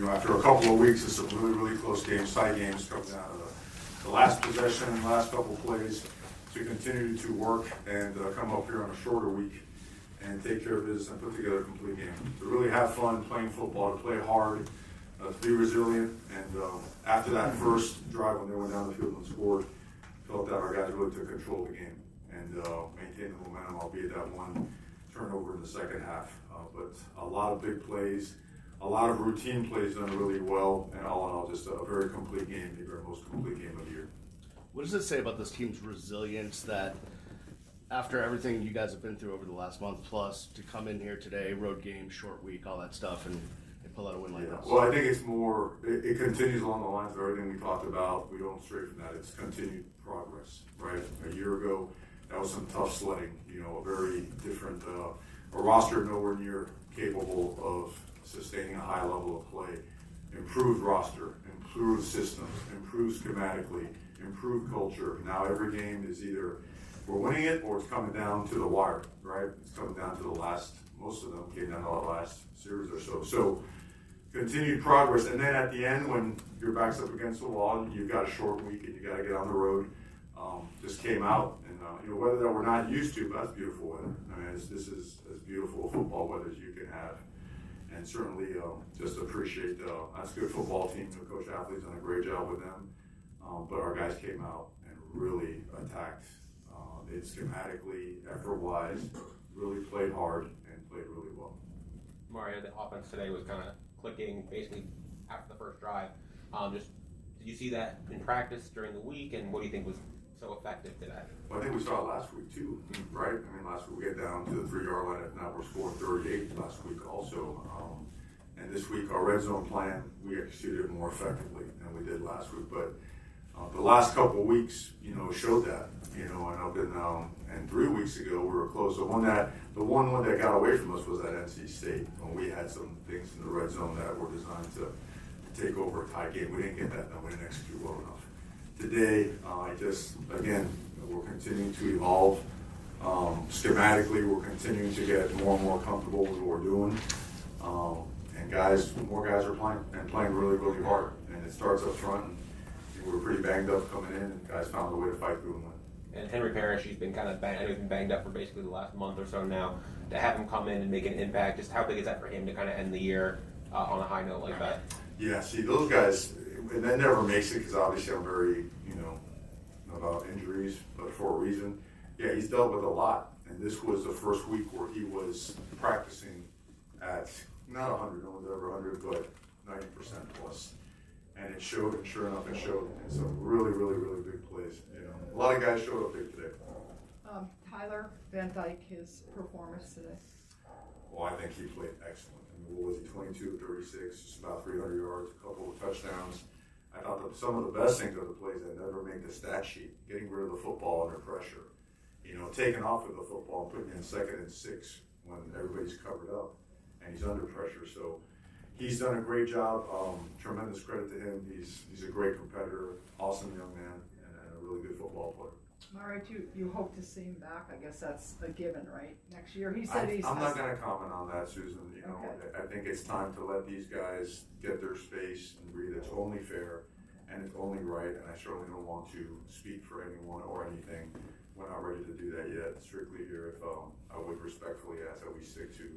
after a couple of weeks of some really, really close games, tie games, coming down to the last possession and the last couple of plays, to continue to work and come up here on a shorter week and take care of business and put together a complete game. To really have fun playing football, to play hard, to be resilient, and after that first drive when they went down the field and scored, felt that our guys really took control of the game and maintained the momentum, albeit that one turnover in the second half. But a lot of big plays, a lot of routine plays done really well, and all in all, just a very complete game, maybe our most complete game of the year. What does it say about this team's resilience that after everything you guys have been through over the last month plus, to come in here today, road game, short week, all that stuff, and pull out a win like this? Well, I think it's more, it continues along the lines of everything we talked about. We don't stray from that. It's continued progress, right? A year ago, that was some tough sledding, a very different, a roster nowhere near capable of sustaining a high level of play. Improved roster, improved systems, improved schematically, improved culture. Now every game is either we're winning it or it's coming down to the wire, right? It's coming down to the last, most of them came down to the last series or so. So continued progress. And then at the end, when your back's up against the wall and you've got a short week and you got to get on the road, just came out. And weather that we're not used to, but that's beautiful weather. I mean, this is as beautiful football weather as you can have. And certainly just appreciate that's a good football team. The coach athletes done a great job with them. But our guys came out and really attacked it schematically, effort-wise, really played hard and played really well. Mario, the offense today was kind of clicking basically after the first drive. Did you see that in practice during the week, and what do you think was so effective today? Well, I think we saw it last week too, right? I mean, last week we get down to the 3-yard line, and now we're scoring 38 last week also. And this week, our red zone plan, we executed it more effectively than we did last week. But the last couple of weeks, showed that, and up and 3 weeks ago we were close. The one that got away from us was at NC State when we had some things in the red zone that were designed to take over a tie game. We didn't get that done. We didn't execute well enough. Today, we're continuing to evolve. Schematically, we're continuing to get more and more comfortable with what we're doing. And more guys are playing really, really hard. And it starts up front. And we were pretty banged up coming in, and guys found a way to fight through and win. And Henry Parrish, he's been kind of banged up for basically the last month or so now. To have him come in and make an impact, just how big is that for him to kind of end the year on a high note like that? Yeah, see, those guys, and that never makes it because obviously I'm very, about injuries, but for a reason. Yeah, he's dealt with a lot, and this was the first week where he was practicing at not 100, no one's ever 100, but 90% plus. And it showed, and sure enough, it showed. And some really, really, really big plays. A lot of guys showed up big today. Tyler Van Dyke, his performance today. Well, I think he played excellent. I mean, what was he, 22 of 36, just about 300 yards, a couple of touchdowns. I thought that some of the best things are the plays that never make the stat sheet, getting rid of the football under pressure, taking off with the football and putting in 2nd and 6 when everybody's covered up and he's under pressure. So he's done a great job. Tremendous credit to him. He's a great competitor, awesome young man, and a really good football player. Mario, you hope to see him back. I guess that's a given, right? Next year, he said I'm not going to comment on that, Susan. Okay. I think it's time to let these guys get their space and breathe. It's only fair and it's only right, and I certainly don't want to speak for anyone or anything. We're not ready to do that yet. Strictly here, if I would respectfully ask that we stick to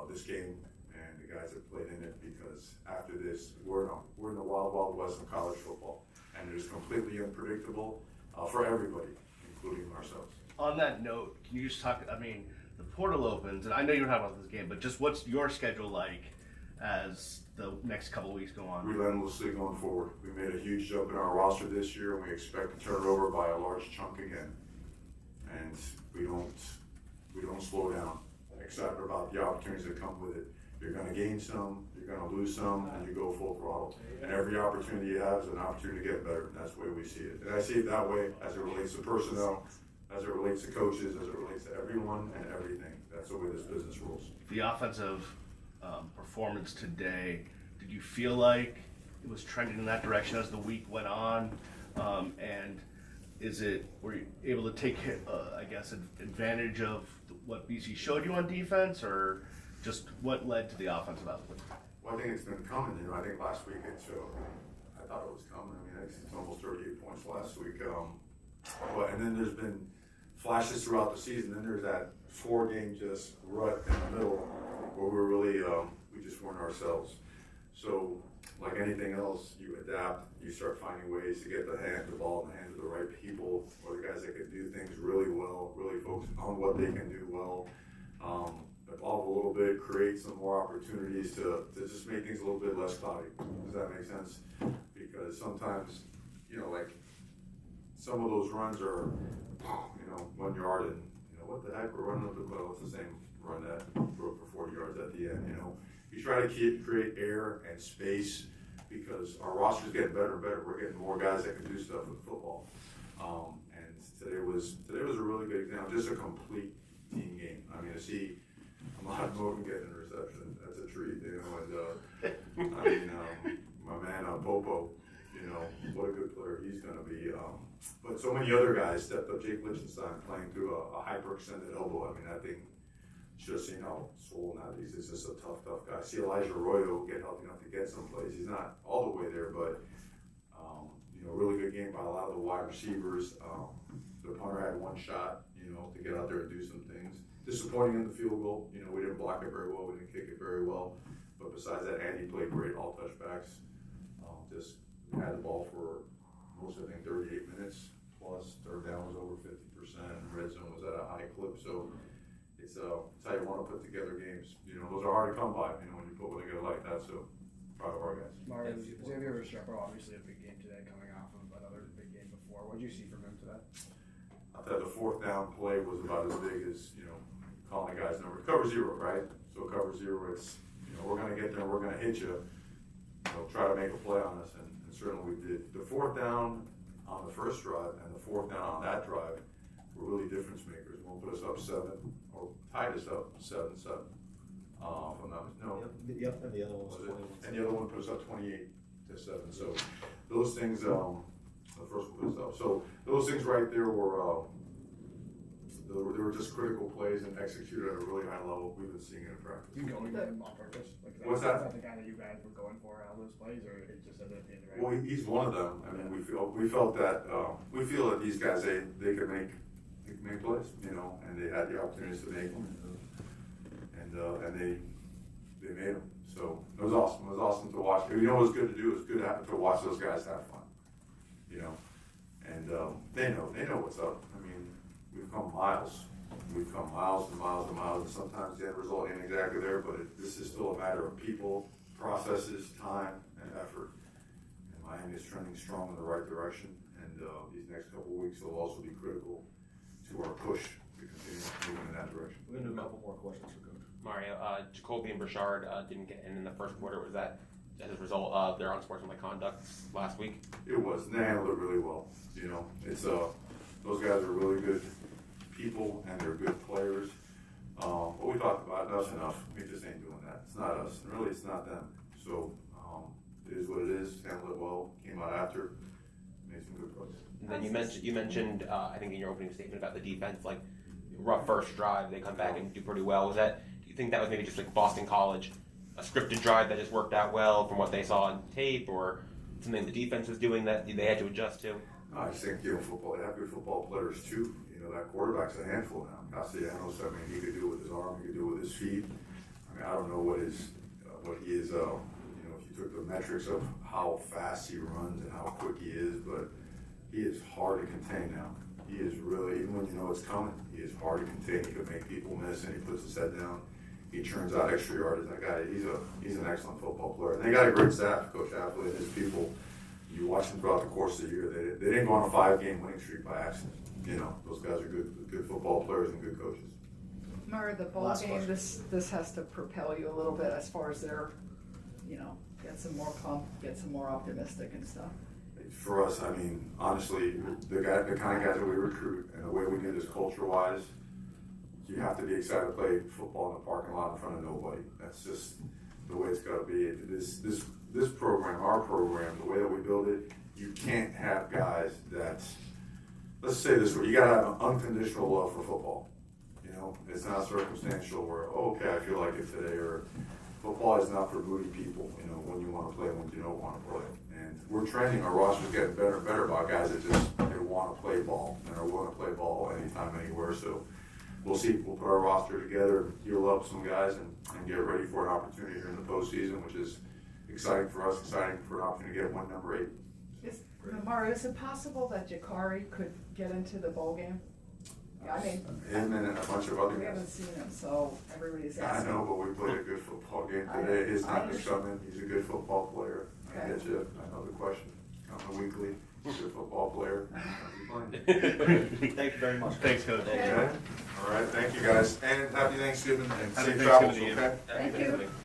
this game and the guys that played in it, because after this, we're in the wild, wild west of college football, and it is completely unpredictable for everybody, including ourselves. On that note, can you just talk, the portal opens, and I know you're talking about this game, but just what's your schedule like as the next couple of weeks go on? Relentlessly going forward. We made a huge jump in our roster this year, and we expect to turn it over by a large chunk again. And we don't slow down. Excited about the opportunities that come with it. You're going to gain some, you're going to lose some, and you go full throttle. And every opportunity you have is an opportunity to get better, and that's the way we see it. And I see it that way as it relates to personnel, as it relates to coaches, as it relates to everyone and everything. That's the way this business rolls. The offensive performance today, did you feel like it was trending in that direction as the week went on? And were you able to take, advantage of what BC showed you on defense, or just what led to the offensive output? Well, I think it's been coming. I think last week it showed. I thought it was coming. I mean, it's almost 38 points last week. And then there's been flashes throughout the season. Then there's that 4-game just rut in the middle where we're really we just weren't ourselves. So, like anything else, you adapt. You start finding ways to get the ball in the hands of the right people, or the guys that can do things really well, really focus on what they can do well. Evolve a little bit, create some more opportunities to just make things a little bit less cloudy. Does that make sense? Because sometimes, like some of those runs are, 1 yard and, what the heck, we're running up the middle. It's the same run that broke for 40 yards at the end, You try to create air and space because our roster's getting better and better. We're getting more guys that can do stuff with football. And today was a really good example, just a complete team game. I mean, to see Ahmad Moten get an interception, that's a treat, and my man Popo, what a good player he's going to be. But so many other guys stepped up. Jake Lichtenstein playing through a hyperextended elbow. I mean, that thing, should have seen how swollen that is. He's just a tough guy. See Elijah Arroyo get healthy enough to get someplace. He's not all the way there, but really good game by a lot of the wide receivers. The punter had one shot, to get out there and do some things. Disappointing in the field goal. We didn't block it very well. We didn't kick it very well. But besides that, Andy played great, all touchbacks. Just had the ball for most, I think, 38 minutes. Plus, third down was over 50%. Red zone was at a high clip. So it's how you want to put together games. Those are hard to come by, when you put one together like that. So proud of our guys. Mario, Xavier Restrepo, obviously a big game today, coming off of another big game before. What did you see from him today? I thought the 4th down play was about as big as, calling the guy's number. Cover 0, right? So cover 0, it's, we're going to get there, we're going to hit you. Try to make a play on us, and certainly we did. The 4th down on the first drive and the 4th down on that drive were really difference makers. One put us up 7, or tied us up 7-7. Yep, and the other one was 21. And the other one put us up 28-7. So those things, the first one put us up. So those things right there were they were just critical plays and executed at a really high level. We've been seeing it in practice. You going to him on purpose? What's Is that? that the guy that you guys were going for out of those plays, or it just ended up being the right? Well, he's one of them. I mean, we feel that these guys they could make plays, and they had the opportunities to make them, and they made them. So it was awesome. It was awesome to watch. What was good to do? It was good to watch those guys have fun, and they know what's up. I mean, we've come miles. We've come miles and miles and miles, and sometimes the end result ain't exactly there, but this is still a matter of people, processes, time, and effort. And Miami is trending strong in the right direction, and these next couple of weeks will also be critical to our push to continue moving in that direction. We're going to do a couple more questions for Coach. Mario, Jacoby and Burchard didn't get in the first quarter. Was that as a result of their unsportsmanlike conduct last week? It was. They handled it really well. It's those guys are really good people and they're good players. But we talked about that's enough. We just ain't doing that. It's not us. And really, it's not them. So it is what it is. Handled it well. Came out after. Made some good plays. And then you mentioned I think in your opening statement about the defense, like rough first drive, they come back and do pretty well. Do you think that was maybe just like Boston College, a scripted drive that just worked out well from what they saw on tape, or something the defense was doing that they had to adjust to? I just think football. They have good football players too. That quarterback's a handful now. Castellanos, he could do it with his arm, he could do it with his feet. I don't know what he is. If you took the metrics of how fast he runs and how quick he is, but he is hard to contain now. He is really, even when you know it's coming, he is hard to contain. He can make people miss, and he puts his head down. He churns out extra yardage. That guy, he's an excellent football player. And they got a great staff, Coach Affley and his people. You watch them throughout the course of the year. They didn't go on a 5-game winning streak by accident. Those guys are good football players and good coaches. Mario, the ball Last game, question. this has to propel you a little bit as far as their, get some more get some more optimistic and stuff. For us, I mean, honestly, the kind of guys that we recruit and the way we do this culture-wise, you have to be excited to play football in the parking lot in front of nobody. That's just the way it's got to be. This program, our program, the way that we build it, you can't have guys that, let's say this way, you got to have an unconditional love for football. It's not circumstantial where, okay, I feel like it today, football is not for moody people, you know, when you want to play and when you don't want to play. And we're trending, our roster's getting better and better about guys that just, they want to play ball and are willing to play ball anytime, anywhere. So we'll see, we'll put our roster together, heal up some guys and get ready for an opportunity here in the postseason, which is exciting for us, exciting for an opportunity to get win number 8. Mario, is it possible that Jakari could get into the bowl game? Yeah, I mean, Him and a bunch of other we haven't guys. seen him, so everybody's I asking. know, but we played a good football game today. His time is coming. He's a good football player. I Okay. get you. I know the question. On the weekly, he's a football player. Thank you very much. Thanks, Coach. Okay. All right. Thank you, guys. And happy Thanksgiving and Happy safe travels, Thanksgiving to you. okay? Thank you.